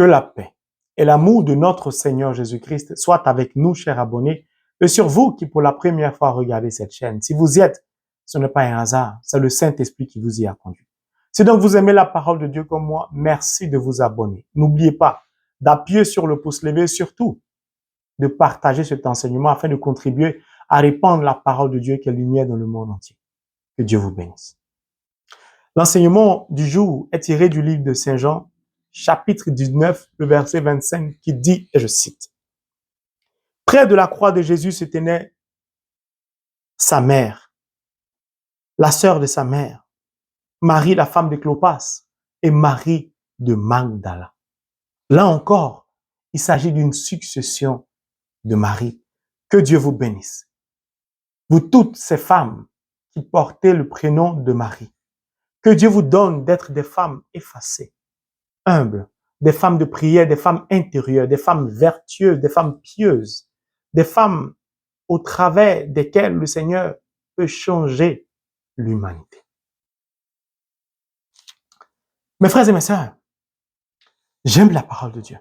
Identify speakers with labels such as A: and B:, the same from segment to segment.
A: Que la paix et l'amour de notre Seigneur Jésus-Christ soient avec nous, chers abonnés, et sur vous qui pour la première fois regardez cette chaîne. Si vous y êtes, ce n'est pas un hasard, c'est le Saint-Esprit qui vous y a conduit. Si donc vous aimez la parole de Dieu comme moi, merci de vous abonner. N'oubliez pas d'appuyer sur le pouce levé, surtout de partager cet enseignement afin de contribuer à répandre la parole de Dieu qui est lumière dans le monde entier. Que Dieu vous bénisse. L'enseignement du jour est tiré du livre de Saint Jean, chapitre 19, le verset 25, qui dit, et je cite, « Près de la croix de Jésus se tenait sa mère, la sœur de sa mère, Marie, la femme de Clopas, et Marie de Magdala. » Là encore, il s'agit d'une succession de Marie. Que Dieu vous bénisse. Vous toutes ces femmes qui portez le prénom de Marie, que Dieu vous donne d'être des femmes effacées, humbles, des femmes de prière, des femmes intérieures, des femmes vertueuses, des femmes pieuses, des femmes au travers desquelles le Seigneur peut changer l'humanité. Mes frères et mes sœurs, j'aime la parole de Dieu.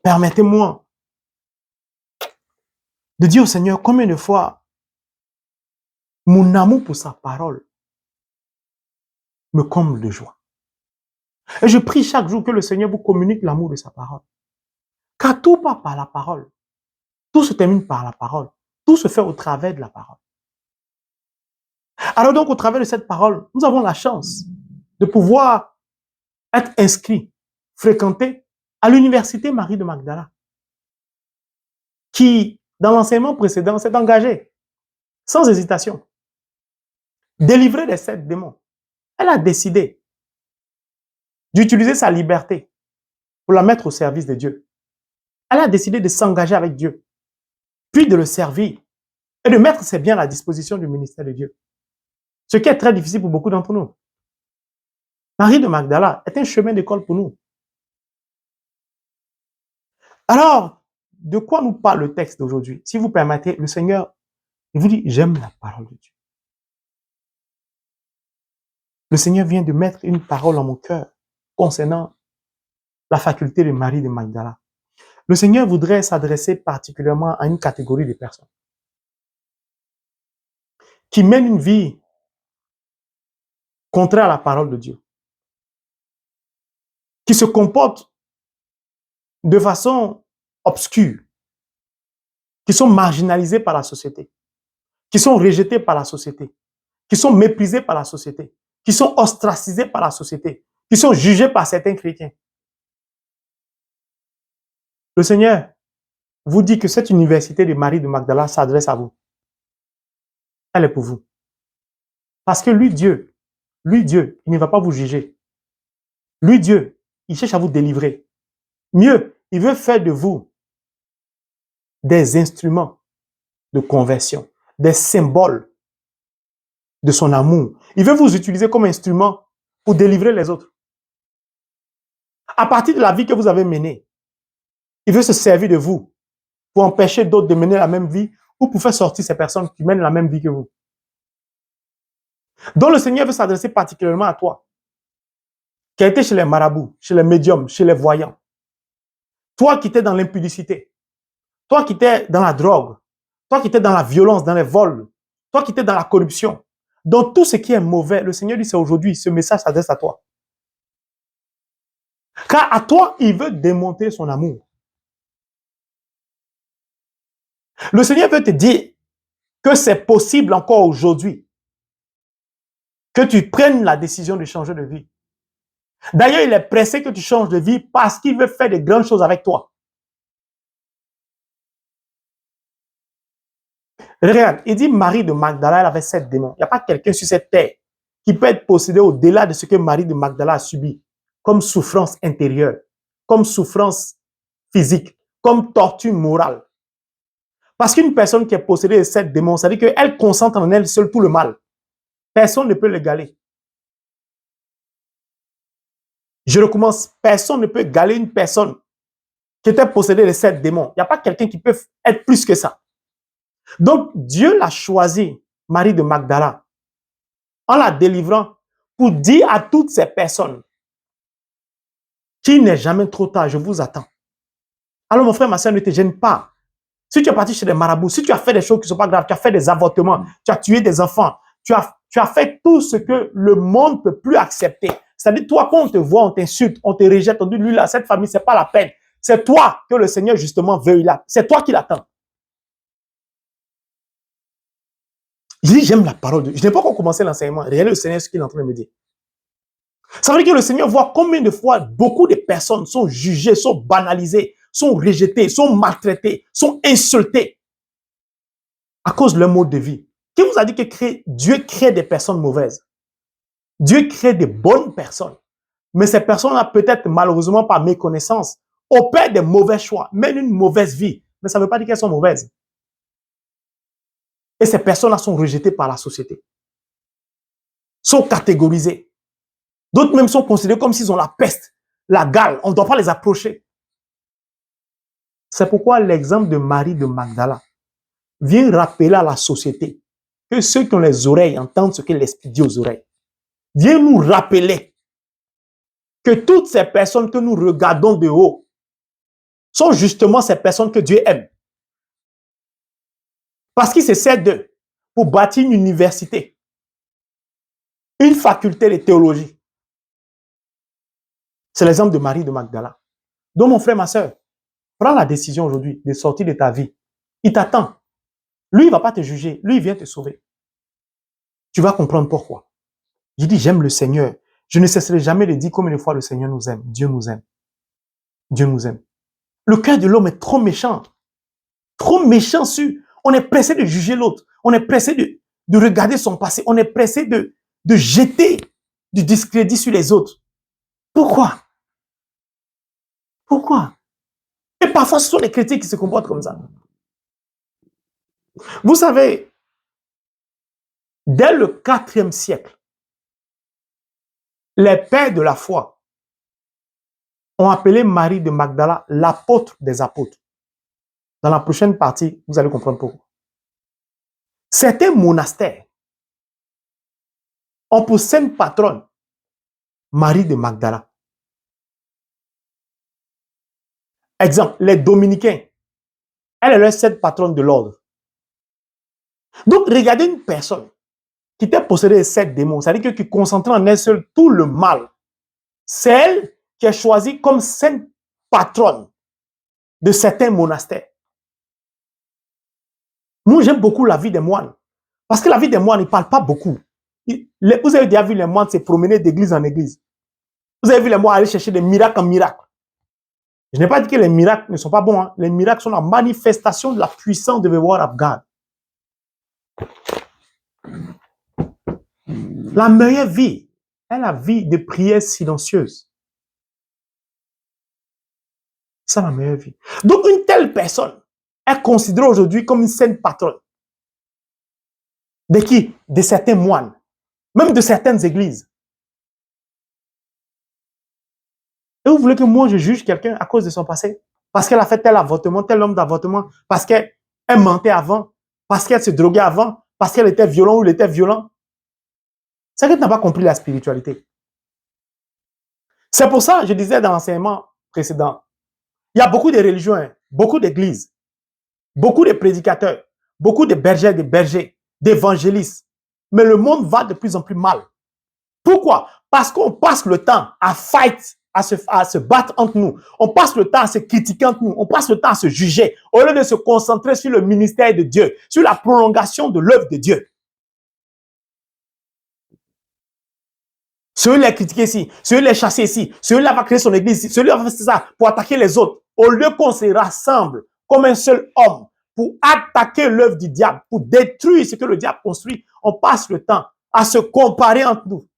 A: Permettez-moi de dire au Seigneur combien de fois mon amour pour sa parole me comble de joie. Et je prie chaque jour que le Seigneur vous communique l'amour de sa parole. Car tout part par la parole. Tout se termine par la parole. Tout se fait au travers de la parole. Alors donc, au travers de cette parole, nous avons la chance de pouvoir être inscrits, fréquentés à l'université Marie de Magdala, qui, dans l'enseignement précédent, s'est engagée, sans hésitation, délivrer les 7 démons. Elle a décidé d'utiliser sa liberté pour la mettre au service de Dieu. Elle a décidé de s'engager avec Dieu, puis de le servir et de mettre ses biens à la disposition du ministère de Dieu. Ce qui est très difficile pour beaucoup d'entre nous. Marie de Magdala est un chemin d'école pour nous. Alors, de quoi nous parle le texte d'aujourd'hui? Si vous permettez, le Seigneur, il vous dit, j'aime la parole de Dieu. Le Seigneur vient de mettre une parole en mon cœur concernant la faculté de Marie de Magdala. Le Seigneur voudrait s'adresser particulièrement à une catégorie de personnes qui mènent une vie contraire à la parole de Dieu, qui se comportent de façon obscure, qui sont marginalisés par la société, qui sont rejetés par la société, qui sont méprisés par la société, qui sont ostracisés par la société, qui sont jugés par certains chrétiens. Le Seigneur vous dit que cette université de Marie de Magdala s'adresse à vous. Elle est pour vous. Parce que lui, Dieu, il ne va pas vous juger. Lui, Dieu, il cherche à vous délivrer. Mieux, il veut faire de vous des instruments de conversion, des symboles de son amour. Il veut vous utiliser comme instrument pour délivrer les autres. À partir de la vie que vous avez menée, il veut se servir de vous pour empêcher d'autres de mener la même vie ou pour faire sortir ces personnes qui mènent la même vie que vous. Donc le Seigneur veut s'adresser particulièrement à toi, qui a été chez les marabouts, chez les médiums, chez les voyants. Toi qui étais dans l'impudicité, toi qui étais dans la drogue, toi qui étais dans la violence, dans les vols, toi qui étais dans la corruption, dans tout ce qui est mauvais, le Seigneur dit c'est aujourd'hui, ce message s'adresse à toi. Car à toi, il veut démontrer son amour. Le Seigneur veut te dire que c'est possible encore aujourd'hui que tu prennes la décision de changer de vie. D'ailleurs, il est pressé que tu changes de vie parce qu'il veut faire de grandes choses avec toi. Regarde, il dit Marie de Magdala, elle avait 7 démons. Il n'y a pas quelqu'un sur cette terre qui peut être possédé au-delà de ce que Marie de Magdala a subi comme souffrance intérieure, comme souffrance physique, comme torture morale. Parce qu'une personne qui est possédée de 7 démons, ça veut dire qu'elle concentre en elle seule tout le mal. Personne ne peut l'égaler. Je recommence. Personne ne peut égaler une personne qui était possédée de 7 démons. Il n'y a pas quelqu'un qui peut être plus que ça. Donc, Dieu l'a choisi, Marie de Magdala, en la délivrant pour dire à toutes ces personnes Qu'il n'est jamais trop tard, je vous attends. Alors mon frère, ma soeur, ne te gêne pas. Si tu es parti chez des marabouts, si tu as fait des choses qui ne sont pas graves, tu as fait des avortements, tu as tué des enfants, tu as fait tout ce que le monde ne peut plus accepter. C'est-à-dire, toi, quand on te voit, on t'insulte, on te rejette, on dit, lui, là, cette famille, c'est pas la peine. C'est toi que le Seigneur, justement, veut là. C'est toi qui l'attends. Je dis, j'aime la parole de Dieu. Je n'ai pas encore commencé l'enseignement. Regardez le Seigneur, ce qu'il est en train de me dire. Ça veut dire que le Seigneur voit combien de fois beaucoup de personnes sont jugées, sont banalisées, sont rejetées, sont maltraitées, sont insultées à cause de leur mode de vie. Qui vous a dit que Dieu crée des personnes mauvaises? Dieu crée des bonnes personnes. Mais ces personnes-là, peut-être malheureusement par méconnaissance, opèrent des mauvais choix, mènent une mauvaise vie. Mais ça ne veut pas dire qu'elles sont mauvaises. Et ces personnes-là sont rejetées par la société, sont catégorisées. D'autres même sont considérés comme s'ils ont la peste, la gale. On ne doit pas les approcher. C'est pourquoi l'exemple de Marie de Magdala vient rappeler à la société que ceux qui ont les oreilles entendent ce que l'Esprit dit aux oreilles. Vient nous rappeler que toutes ces personnes que nous regardons de haut sont justement ces personnes que Dieu aime. Parce qu'il se sert d'eux pour bâtir une université, une faculté de théologie. C'est l'exemple de Marie de Magdala. Donc mon frère, ma soeur, prends la décision aujourd'hui de sortir de ta vie. Il t'attend. Lui, il ne va pas te juger. Lui, il vient te sauver. Tu vas comprendre pourquoi. Je dis, j'aime le Seigneur. Je ne cesserai jamais de dire combien de fois le Seigneur nous aime. Dieu nous aime. Dieu nous aime. Le cœur de l'homme est trop méchant. Trop méchant sur. On est pressé de juger l'autre. On est pressé de regarder son passé. On est pressé de jeter du discrédit sur les autres. Pourquoi? Pourquoi? Et parfois, ce sont les chrétiens qui se comportent comme ça. Vous savez, dès le IVe siècle, les pères de la foi ont appelé Marie de Magdala l'apôtre des apôtres. Dans la prochaine partie, vous allez comprendre pourquoi. Certains monastères ont pour sainte patronne Marie de Magdala. Exemple, les dominicains, elle est leur sainte patronne de l'ordre. Donc, regardez une personne qui était possédée de 7 démons, c'est-à-dire qui concentrait en elle seule tout le mal. C'est elle qui est choisie comme sainte patronne de certains monastères. Moi, j'aime beaucoup la vie des moines. Parce que la vie des moines, ils ne parlent pas beaucoup. Vous avez déjà vu les moines se promener d'église en église. Vous avez vu les moines aller chercher des miracles en miracles. Je n'ai pas dit que les miracles ne sont pas bons. Hein. Les miracles sont la manifestation de la puissance de the word of God. La meilleure vie est la vie de prière silencieuse. C'est la meilleure vie. Donc, une telle personne est considérée aujourd'hui comme une sainte patronne. De qui? De certains moines. Même de certaines églises. Et vous voulez que moi, je juge quelqu'un à cause de son passé? Parce qu'elle a fait tel avortement, tel homme d'avortement, parce qu'elle mentait avant, parce qu'elle se droguait avant, parce qu'elle était violente ou il était violent. C'est qu'elle n'a pas compris la spiritualité. C'est pour ça, je disais dans l'enseignement précédent, il y a beaucoup de religions, hein, beaucoup d'églises, beaucoup de prédicateurs, beaucoup de bergers, d'évangélistes. Mais le monde va de plus en plus mal. Pourquoi? Parce qu'on passe le temps à fight, à se battre entre nous. On passe le temps à se critiquer entre nous. On passe le temps à se juger au lieu de se concentrer sur le ministère de Dieu, sur la prolongation de l'œuvre de Dieu. Celui-là critiqué ici, celui-là chassé ici, celui-là va créer son église ici, celui-là va faire ça pour attaquer les autres. Au lieu qu'on se rassemble comme un seul homme pour attaquer l'œuvre du diable, pour détruire ce que le diable construit, on passe le temps à se comparer entre nous,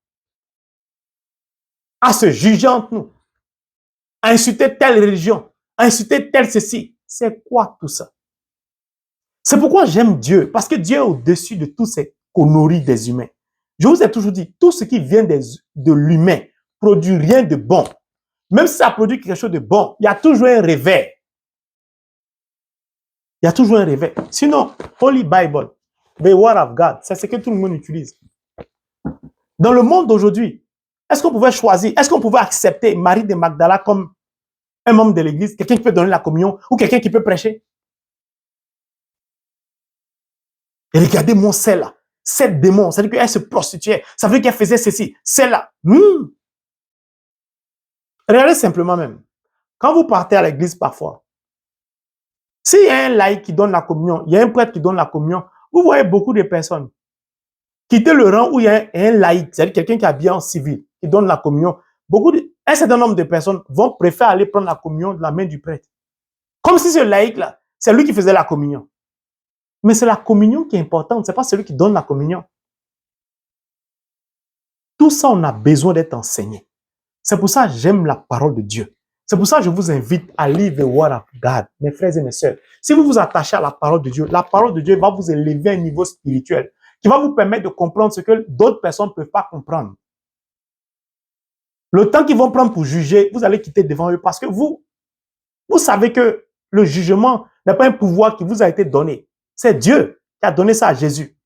A: à se juger entre nous, à insulter telle religion, à insulter telle ceci. C'est quoi tout ça? C'est pourquoi j'aime Dieu, parce que Dieu est au-dessus de tous ces conneries des humains. Je vous ai toujours dit, tout ce qui vient de l'humain produit rien de bon. Même si ça produit quelque chose de bon, il y a toujours un revers. Il y a toujours un revers. Sinon, Holy Bible, the Word of God, c'est ce que tout le monde utilise. Dans le monde d'aujourd'hui, Est-ce qu'on pouvait choisir, est-ce qu'on pouvait accepter Marie de Magdala comme un membre de l'église, quelqu'un qui peut donner la communion ou quelqu'un qui peut prêcher? Et regardez mon celle-là, cette démon, ça veut dire qu'elle se prostituait, ça veut dire qu'elle faisait ceci, celle-là. Regardez simplement même. Quand vous partez à l'église parfois, s'il y a un laïc qui donne la communion, il y a un prêtre qui donne la communion, vous voyez beaucoup de personnes quitter le rang où il y a un laïc, c'est-à-dire quelqu'un qui est habillé en civil, qui donne la communion. Un certain nombre de personnes vont préférer aller prendre la communion de la main du prêtre. Comme si ce laïc-là, c'est lui qui faisait la communion. Mais c'est la communion qui est importante, ce n'est pas celui qui donne la communion. Tout ça, on a besoin d'être enseigné. C'est pour ça que j'aime la parole de Dieu. C'est pour ça que je vous invite à lire The Word of God, mes frères et mes sœurs. Si vous vous attachez à la parole de Dieu va vous élever à un niveau spirituel qui va vous permettre de comprendre ce que d'autres personnes ne peuvent pas comprendre. Le temps qu'ils vont prendre pour juger, vous allez quitter devant eux parce que vous savez que le jugement n'est pas un pouvoir qui vous a été donné. C'est Dieu qui a donné ça à Jésus.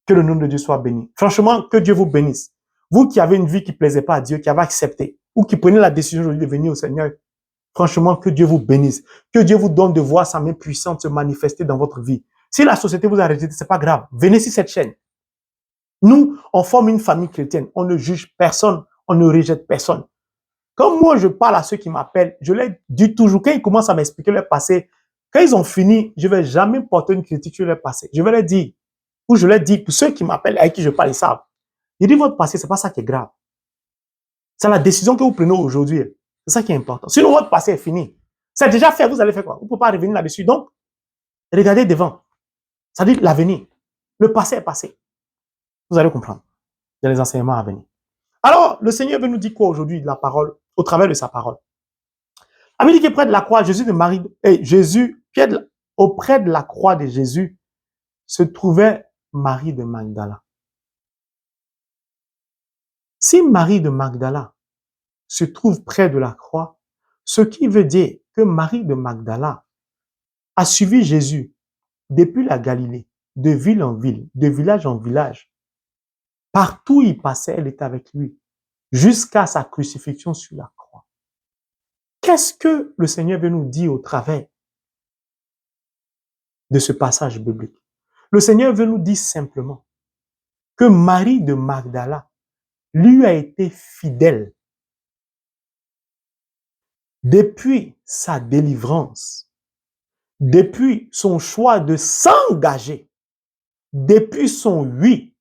A: Que le nom de Dieu soit béni. Franchement, que Dieu vous bénisse. Vous qui avez une vie qui ne plaisait pas à Dieu, qui avez accepté, ou qui prenez la décision aujourd'hui de venir au Seigneur, franchement, que Dieu vous bénisse. Que Dieu vous donne de voir sa main puissante se manifester dans votre vie. Si la société vous a rejeté, ce n'est pas grave. Venez sur cette chaîne. Nous, on forme une famille chrétienne. On ne juge personne. On ne rejette personne. Quand moi, je parle à ceux qui m'appellent, je leur dis toujours, quand ils commencent à m'expliquer leur passé, quand ils ont fini, je ne vais jamais porter une critique sur leur passé. Je vais leur dire, ou je leur dis, pour ceux qui m'appellent, avec qui je parle, ils savent. Je dis, votre passé, ce n'est pas ça qui est grave. C'est la décision que vous prenez aujourd'hui. C'est ça qui est important. Sinon, votre passé est fini. C'est déjà fait, vous allez faire quoi? Vous ne pouvez pas revenir là-dessus. Donc, regardez devant. Ça dit l'avenir. Le passé est passé. Vous allez comprendre. Il y a les enseignements à venir. Alors, le Seigneur veut nous dire quoi aujourd'hui de la parole, au travers de sa parole? Amis, qui est près de la croix, auprès de la croix de Jésus, se trouvait Marie de Magdala. Si Marie de Magdala se trouve près de la croix, ce qui veut dire que Marie de Magdala a suivi Jésus depuis la Galilée, de ville en ville, de village en village. Partout où il passait, elle était avec lui, jusqu'à sa crucifixion sur la croix. Qu'est-ce que le Seigneur veut nous dire au travers de ce passage biblique? Le Seigneur veut nous dire simplement que Marie de Magdala lui a été fidèle depuis sa délivrance, depuis son choix de s'engager, depuis son oui,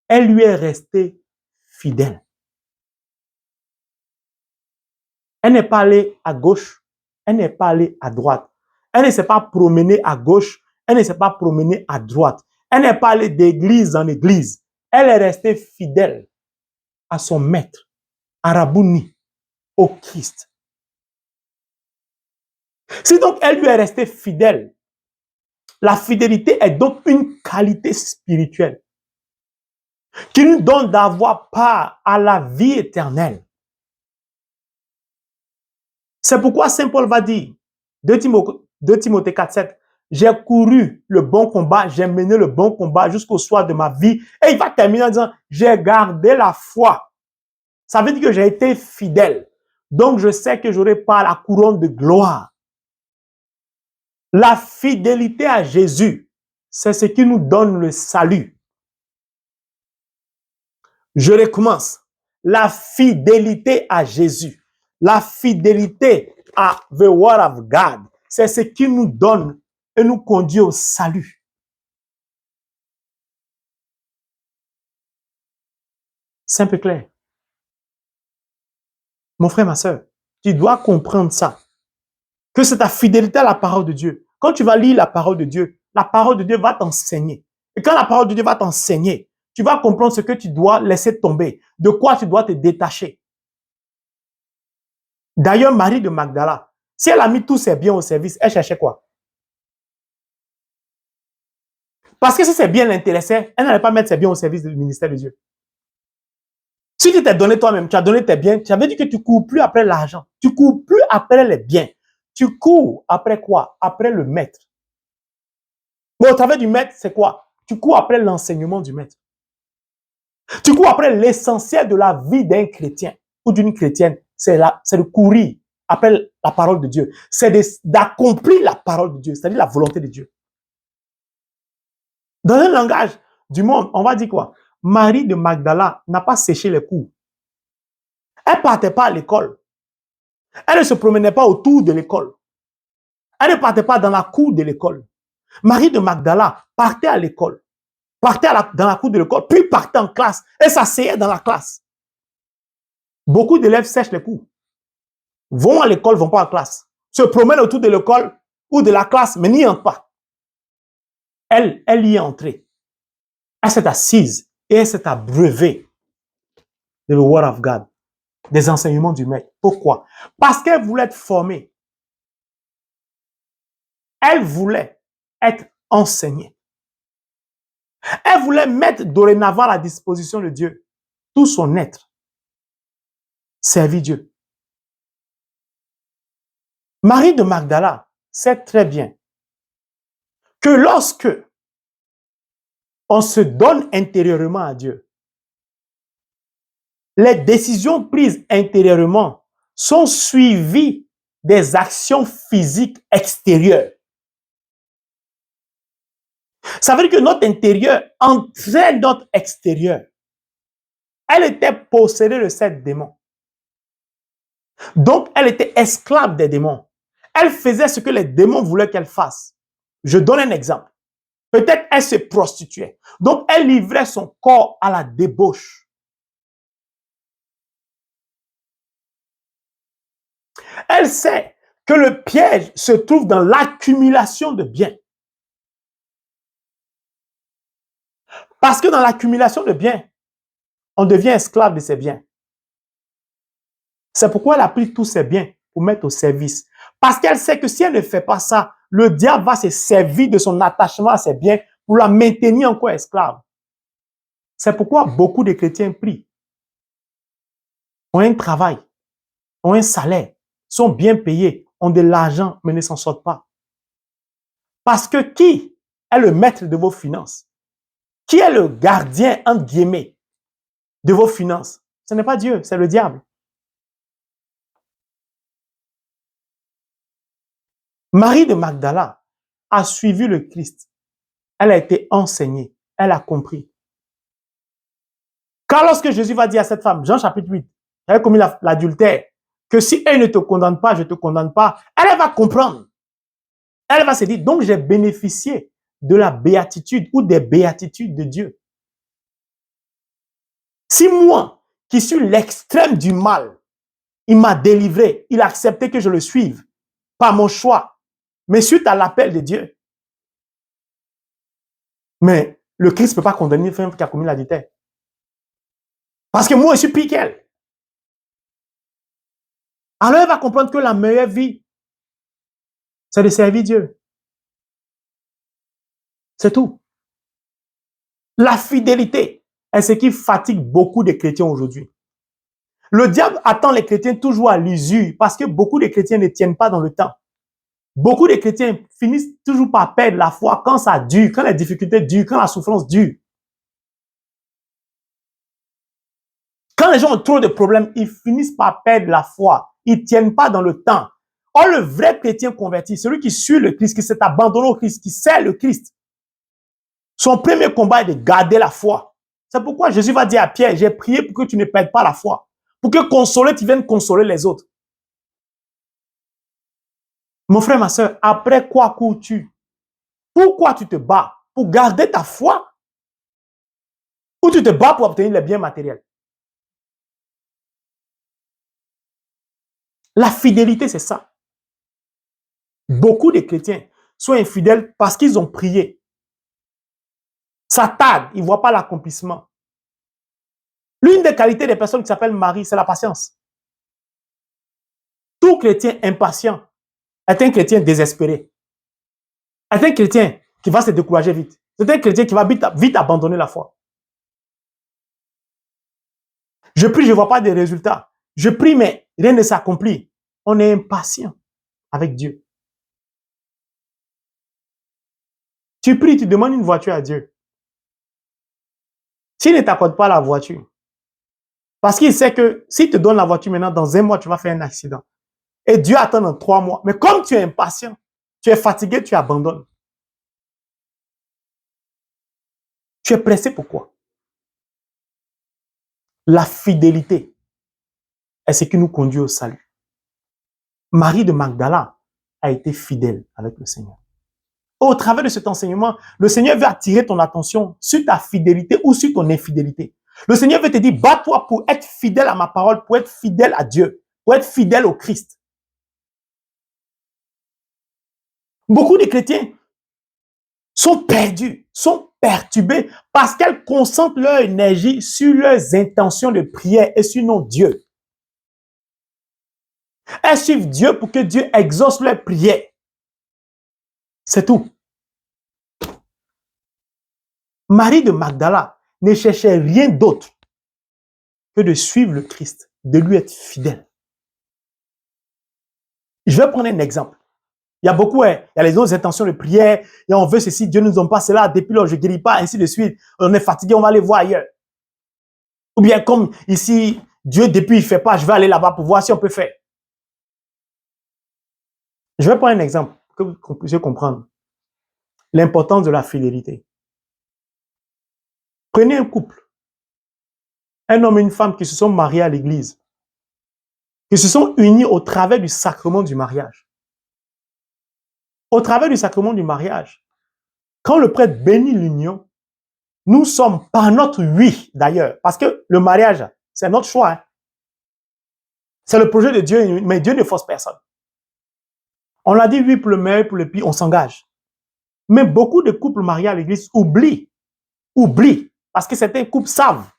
A: elle lui est restée fidèle. Elle n'est pas allée à gauche, elle n'est pas allée à droite. Elle ne s'est pas promenée à gauche, elle ne s'est pas promenée à droite. Elle n'est pas allée d'église en église. Elle est restée fidèle à son maître, à Rabouni, au Christ. Si donc elle lui est restée fidèle, la fidélité est donc une qualité spirituelle qui nous donne d'avoir part à la vie éternelle. C'est pourquoi Saint Paul va dire, 2 Timothée 4,7, j'ai couru le bon combat, j'ai mené le bon combat jusqu'au soir de ma vie. Et il va terminer en disant, j'ai gardé la foi. Ça veut dire que j'ai été fidèle. Donc je sais que j'aurai pas la couronne de gloire. La fidélité à Jésus, c'est ce qui nous donne le salut. Je recommence. La fidélité à Jésus, la fidélité à the word of God, c'est ce qui nous donne et nous conduit au salut. Simple et clair. Mon frère, ma soeur, tu dois comprendre ça. Que c'est ta fidélité à la parole de Dieu. Quand tu vas lire la parole de Dieu va t'enseigner. Et quand la parole de Dieu va t'enseigner, tu vas comprendre ce que tu dois laisser tomber, de quoi tu dois te détacher. D'ailleurs, Marie de Magdala, si elle a mis tous ses biens au service, elle cherchait quoi? Parce que si ses biens l'intéressaient, elle n'allait pas mettre ses biens au service du ministère de Dieu. Si tu t'es donné toi-même, tu as donné tes biens, tu avais dit que tu ne cours plus après l'argent. Tu ne cours plus après les biens. Tu cours après quoi? Après le maître. Mais au travers du maître, c'est quoi? Tu cours après l'enseignement du maître. Tu cours après l'essentiel de la vie d'un chrétien ou d'une chrétienne. C'est de courir après la parole de Dieu. C'est d'accomplir la parole de Dieu, c'est-à-dire la volonté de Dieu. Dans un langage du monde, on va dire quoi? Marie de Magdala n'a pas séché les cours. Elle ne partait pas à l'école. Elle ne se promenait pas autour de l'école. Elle ne partait pas dans la cour de l'école. Marie de Magdala partait à l'école, partait dans la cour de l'école, puis partait en classe et s'asseyait dans la classe. Beaucoup d'élèves sèchent les cours. Vont à l'école, vont pas en classe. Se promènent autour de l'école ou de la classe, mais n'y entrent pas. Elle y est entrée. Elle s'est assise et elle s'est abreuvée de le Word of God, des enseignements du Maître. Pourquoi? Parce qu'elle voulait être formée. Elle voulait être enseignée. Elle voulait mettre dorénavant à la disposition de Dieu tout son être. Servir Dieu. Marie de Magdala sait très bien que lorsque on se donne intérieurement à Dieu, les décisions prises intérieurement sont suivies des actions physiques extérieures. Ça veut dire que notre intérieur entraîne notre extérieur. Elle était possédée de 7 démons. Donc, elle était esclave des démons. Elle faisait ce que les démons voulaient qu'elle fasse. Je donne un exemple. Peut-être elle se prostituait. Donc, elle livrait son corps à la débauche. Elle sait que le piège se trouve dans l'accumulation de biens. Parce que dans l'accumulation de biens, on devient esclave de ses biens. C'est pourquoi elle a pris tous ses biens pour mettre au service. Parce qu'elle sait que si elle ne fait pas ça, le diable va se servir de son attachement à ses biens pour la maintenir encore esclave. C'est pourquoi beaucoup de chrétiens prient, ont un travail, ont un salaire, sont bien payés, ont de l'argent, mais ne s'en sortent pas. Parce que qui est le maître de vos finances? Qui est le gardien, entre guillemets, de vos finances? Ce n'est pas Dieu, c'est le diable. Marie de Magdala a suivi le Christ. Elle a été enseignée. Elle a compris. Car lorsque Jésus va dire à cette femme, Jean chapitre 8, elle a commis l'adultère, que si elle ne te condamne pas, je ne te condamne pas, elle va comprendre. Elle va se dire, donc j'ai bénéficié de la béatitude ou des béatitudes de Dieu. Si moi, qui suis l'extrême du mal, il m'a délivré, il a accepté que je le suive, par mon choix, mais suite à l'appel de Dieu. Mais le Christ ne peut pas condamner une femme qui a commis l'adultère. Parce que moi, je suis pire qu'elle. Alors, elle va comprendre que la meilleure vie, c'est de servir Dieu. C'est tout. La fidélité est ce qui fatigue beaucoup de chrétiens aujourd'hui. Le diable attend les chrétiens toujours à l'usure parce que beaucoup de chrétiens ne tiennent pas dans le temps. Beaucoup de chrétiens finissent toujours par perdre la foi quand ça dure, quand les difficultés durent, quand la souffrance dure. Quand les gens ont trop de problèmes, ils finissent par perdre la foi. Ils ne tiennent pas dans le temps. Or, le vrai chrétien converti, celui qui suit le Christ, qui s'est abandonné au Christ, qui sert le Christ, son premier combat est de garder la foi. C'est pourquoi Jésus va dire à Pierre, j'ai prié pour que tu ne perdes pas la foi. Pour que consoler, tu viennes consoler les autres. Mon frère, ma soeur, après quoi cours-tu? Pourquoi tu te bats? Pour garder ta foi? Ou tu te bats pour obtenir les biens matériels? La fidélité, c'est ça. Beaucoup de chrétiens sont infidèles parce qu'ils ont prié. Ça tarde, ils ne voient pas l'accomplissement. L'une des qualités des personnes qui s'appellent Marie, c'est la patience. Tout chrétien impatient est un chrétien désespéré. Est un chrétien qui va se décourager vite. C'est un chrétien qui va vite abandonner la foi. Je prie, je ne vois pas de résultats. Je prie, mais rien ne s'accomplit. On est impatient avec Dieu. Tu pries, tu demandes une voiture à Dieu. S'il ne t'accorde pas la voiture, parce qu'il sait que s'il te donne la voiture maintenant, dans 1 mois, tu vas faire un accident. Et Dieu attend dans 3 mois. Mais comme tu es impatient, tu es fatigué, tu abandonnes. Tu es pressé pourquoi? La fidélité est ce qui nous conduit au salut. Marie de Magdala a été fidèle avec le Seigneur. Au travers de cet enseignement, le Seigneur veut attirer ton attention sur ta fidélité ou sur ton infidélité. Le Seigneur veut te dire, bats-toi pour être fidèle à ma parole, pour être fidèle à Dieu, pour être fidèle au Christ. Beaucoup de chrétiens sont perdus, sont perturbés parce qu'elles concentrent leur énergie sur leurs intentions de prière et sur non Dieu. Elles suivent Dieu pour que Dieu exauce leurs prières. C'est tout. Marie de Magdala ne cherchait rien d'autre que de suivre le Christ, de lui être fidèle. Je vais prendre un exemple. Il y a beaucoup, il y a les autres intentions de prière, et on veut ceci, Dieu ne nous donne pas cela, depuis là, je ne guéris pas, ainsi de suite. On est fatigué, on va aller voir ailleurs. Ou bien comme ici, Dieu, depuis, il ne fait pas, je vais aller là-bas pour voir si on peut faire. Je vais prendre un exemple, que vous puissiez comprendre l'importance de la fidélité. Prenez un couple, un homme et une femme qui se sont mariés à l'église, qui se sont unis au travers du sacrement du mariage. Au travers du sacrement du mariage, quand le prêtre bénit l'union, nous sommes par notre oui d'ailleurs, parce que le mariage, c'est notre choix. Hein. C'est le projet de Dieu, mais Dieu ne force personne. On l'a dit oui pour le meilleur, pour le pire, on s'engage. Mais beaucoup de couples mariés à l'église oublient, parce que certains couples savent.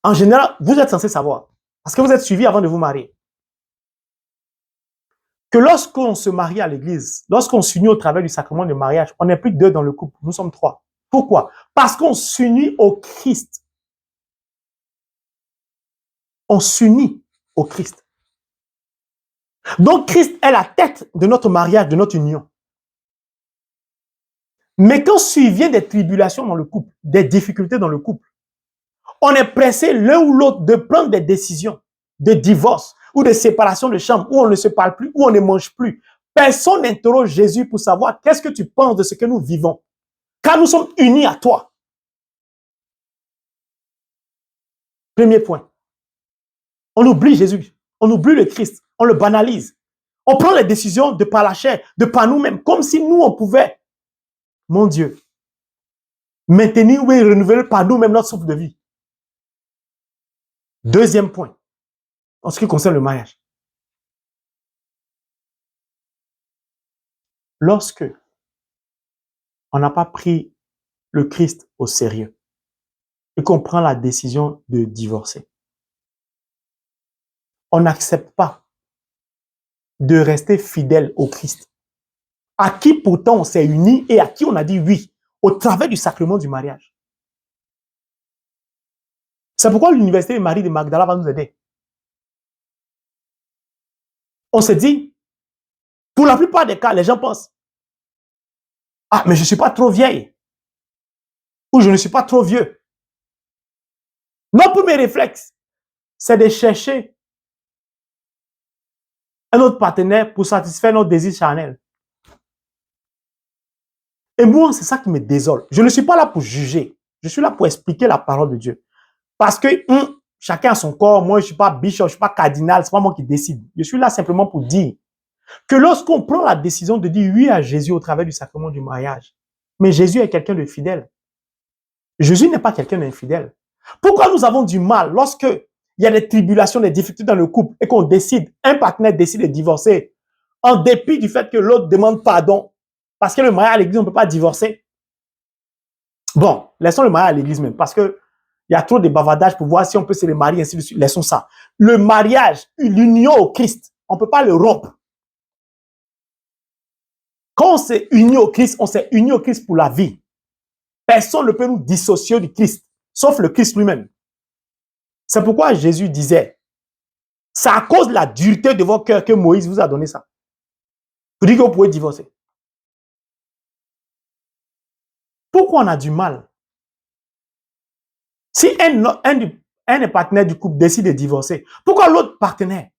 A: En général, vous êtes censé savoir, parce que vous êtes suivis avant de vous marier. Que lorsqu'on se marie à l'église, lorsqu'on s'unit au travers du sacrement du mariage, on n'est plus que 2 dans le couple, nous sommes 3. Pourquoi? Parce qu'on s'unit au Christ. On s'unit au Christ. Donc Christ est la tête de notre mariage, de notre union. Mais quand survient des tribulations dans le couple, des difficultés dans le couple, on est pressé l'un ou l'autre de prendre des décisions de divorce ou de séparation de chambre, où on ne se parle plus, où on ne mange plus. Personne n'interroge Jésus pour savoir qu'est-ce que tu penses de ce que nous vivons. Car nous sommes unis à toi. Premier point. On oublie Jésus, on oublie le Christ, on le banalise. On prend les décisions de par la chair, de par nous-mêmes, comme si nous, on pouvait, mon Dieu, maintenir ou renouveler par nous-mêmes notre souffle de vie. Deuxième point, en ce qui concerne le mariage. Lorsque on n'a pas pris le Christ au sérieux et qu'on prend la décision de divorcer, on n'accepte pas de rester fidèle au Christ, à qui pourtant on s'est unis et à qui on a dit oui, au travers du sacrement du mariage. C'est pourquoi l'université de Marie de Magdala va nous aider. On se dit, pour la plupart des cas, les gens pensent, ah, mais je ne suis pas trop vieille, ou je ne suis pas trop vieux. Mon premier réflexe, c'est de chercher un autre partenaire pour satisfaire notre désir charnel. Et moi, c'est ça qui me désole. Je ne suis pas là pour juger. Je suis là pour expliquer la parole de Dieu. Parce que chacun a son corps. Moi, je ne suis pas bishop, je ne suis pas cardinal. Ce n'est pas moi qui décide. Je suis là simplement pour dire que lorsqu'on prend la décision de dire oui à Jésus au travers du sacrement du mariage, mais Jésus est quelqu'un de fidèle. Jésus n'est pas quelqu'un d'infidèle. Pourquoi nous avons du mal lorsque il y a des tribulations, des difficultés dans le couple et qu'on décide, un partenaire décide de divorcer en dépit du fait que l'autre demande pardon parce que le mariage à l'église, on ne peut pas divorcer. Bon, laissons le mariage à l'église même parce que il y a trop de bavardage pour voir si on peut se marier, ainsi de suite. Laissons ça. Le mariage, l'union au Christ, on ne peut pas le rompre. Quand on s'est uni au Christ, on s'est uni au Christ pour la vie. Personne ne peut nous dissocier du Christ, sauf le Christ lui-même. C'est pourquoi Jésus disait, c'est à cause de la dureté de votre cœur que Moïse vous a donné ça. Pour dire que vous pouvez divorcer. Pourquoi on a du mal Si un des partenaires du couple décide de divorcer, pourquoi l'autre partenaire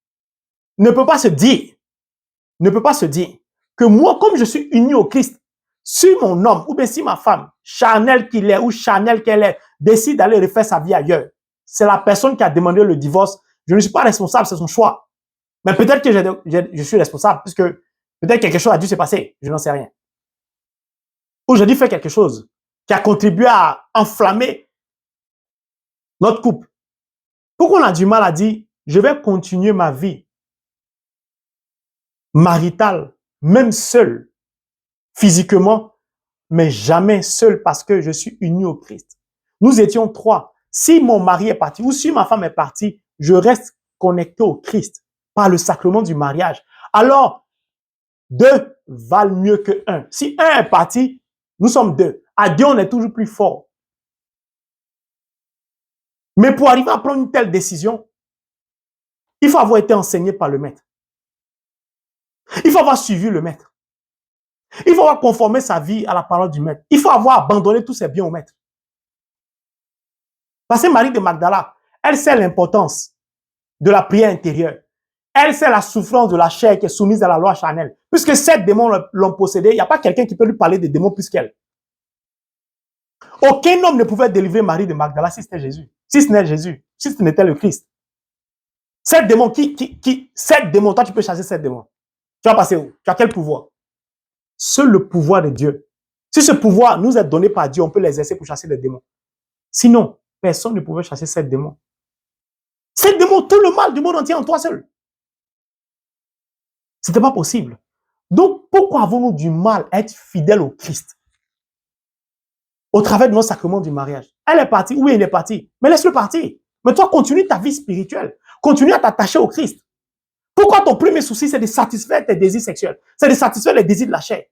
A: ne peut pas se dire que moi, comme je suis uni au Christ, si mon homme ou bien si ma femme, charnelle qu'il est ou charnelle qu'elle est, décide d'aller refaire sa vie ailleurs, c'est la personne qui a demandé le divorce. Je ne suis pas responsable, c'est son choix. Mais peut-être que je suis responsable, puisque peut-être quelque chose a dû se passer, je n'en sais rien. Ou j'ai dû faire quelque chose qui a contribué à enflammer notre couple. Pourquoi on a du mal à dire, je vais continuer ma vie maritale, même seul, physiquement, mais jamais seul parce que je suis uni au Christ. Nous étions 3. Si mon mari est parti ou si ma femme est partie, je reste connecté au Christ par le sacrement du mariage. Alors, 2 valent mieux que 1. Si 1 est parti, nous sommes 2. À 2, on est toujours plus fort. Mais pour arriver à prendre une telle décision, il faut avoir été enseigné par le maître. Il faut avoir suivi le maître. Il faut avoir conformé sa vie à la parole du maître. Il faut avoir abandonné tous ses biens au maître. Parce que Marie de Magdala, elle sait l'importance de la prière intérieure. Elle sait la souffrance de la chair qui est soumise à la loi charnelle. Puisque 7 démons l'ont possédée, il n'y a pas quelqu'un qui peut lui parler des démons plus qu'elle. Aucun homme ne pouvait délivrer Marie de Magdala si c'était Jésus. Si ce n'est Jésus. Si ce n'était le Christ. 7 démons, 7 démons, toi tu peux chasser 7 démons. Tu vas passer où? Tu as quel pouvoir? Seul le pouvoir de Dieu. Si ce pouvoir nous est donné par Dieu, on peut l'exercer pour chasser les démons. Sinon, personne ne pouvait chasser 7 démons. 7 démons, tout le mal du monde entier en toi seul. Ce n'était pas possible. Donc, pourquoi avons-nous du mal à être fidèles au Christ? Au travers de nos sacrements du mariage. Elle est partie, oui, elle est partie. Mais laisse-le partir. Mais toi, continue ta vie spirituelle. Continue à t'attacher au Christ. Pourquoi ton premier souci, c'est de satisfaire tes désirs sexuels? C'est de satisfaire les désirs de la chair.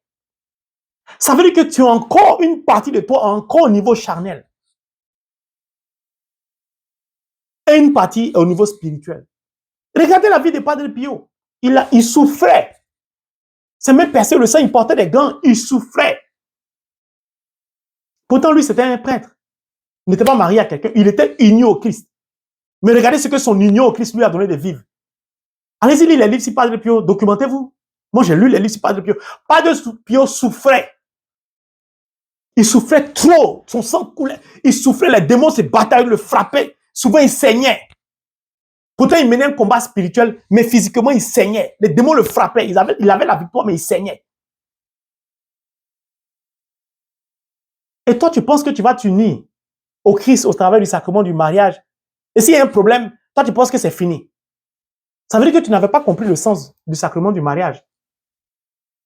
A: Ça veut dire que tu as encore une partie de toi, encore au niveau charnel. Et une partie au niveau spirituel. Regardez la vie de Padre Pio. Il souffrait. C'est même percé le sang, il portait des gants, il souffrait. Pourtant, lui, c'était un prêtre. Il n'était pas marié à quelqu'un, il était uni au Christ. Mais regardez ce que son union au Christ lui a donné de vivre. Allez-y lire les livres si Padre Pio, documentez-vous. Moi, j'ai lu les livres si Padre Pio. Padre Pio souffrait. Il souffrait trop, son sang coulait. Il souffrait, les démons se battaient, le frappaient. Souvent, il saignait. Pourtant, il menait un combat spirituel, mais physiquement, il saignait. Les démons le frappaient. Il avait la victoire, mais il saignait. Et toi, tu penses que tu vas t'unir au Christ au travers du sacrement du mariage. Et s'il y a un problème, toi, tu penses que c'est fini. Ça veut dire que tu n'avais pas compris le sens du sacrement du mariage.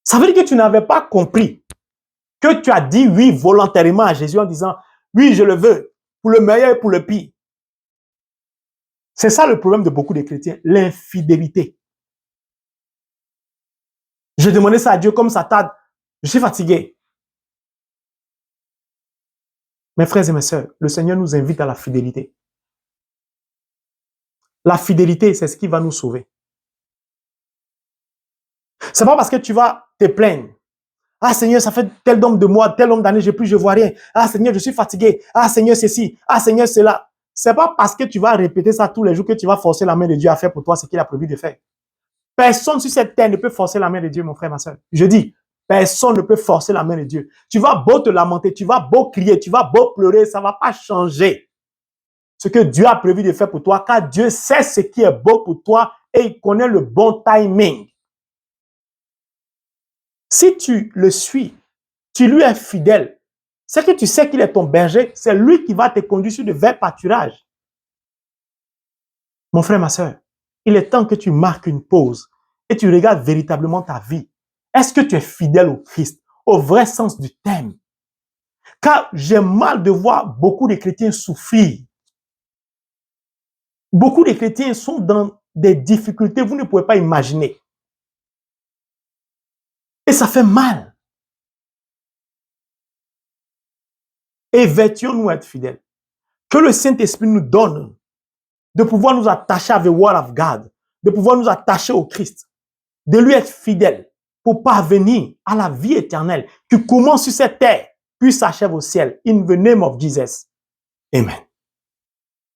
A: Ça veut dire que tu n'avais pas compris que tu as dit oui volontairement à Jésus en disant oui, je le veux, pour le meilleur et pour le pire. C'est ça le problème de beaucoup de chrétiens, l'infidélité. J'ai demandé ça à Dieu comme ça tarde. Je suis fatigué. Mes frères et mes sœurs, le Seigneur nous invite à la fidélité. La fidélité, c'est ce qui va nous sauver. C'est pas parce que tu vas te plaindre. Ah Seigneur, ça fait tel nombre de mois, tel nombre d'années, je vois rien. Ah Seigneur, je suis fatigué. Ah Seigneur, ceci. Ah Seigneur, cela. C'est pas parce que tu vas répéter ça tous les jours que tu vas forcer la main de Dieu à faire pour toi ce qu'il a prévu de faire. Personne sur cette terre ne peut forcer la main de Dieu, mon frère, ma soeur. Je dis, personne ne peut forcer la main de Dieu. Tu vas beau te lamenter, tu vas beau crier, tu vas beau pleurer, ça ne va pas changer ce que Dieu a prévu de faire pour toi, car Dieu sait ce qui est beau pour toi et il connaît le bon timing. Si tu le suis, tu lui es fidèle, c'est que tu sais qu'il est ton berger, c'est lui qui va te conduire sur de verts pâturages. Mon frère, ma soeur, il est temps que tu marques une pause et tu regardes véritablement ta vie. Est-ce que tu es fidèle au Christ, au vrai sens du terme? Car j'ai mal de voir beaucoup de chrétiens souffrir. Beaucoup de chrétiens sont dans des difficultés, vous ne pouvez pas imaginer. Et ça fait mal. Évertuons-nous à être fidèles. Que le Saint-Esprit nous donne de pouvoir nous attacher à the Word of God, de pouvoir nous attacher au Christ, de lui être fidèle pour parvenir à la vie éternelle qui commence sur cette terre, puis s'achève au ciel. In the name of Jesus. Amen.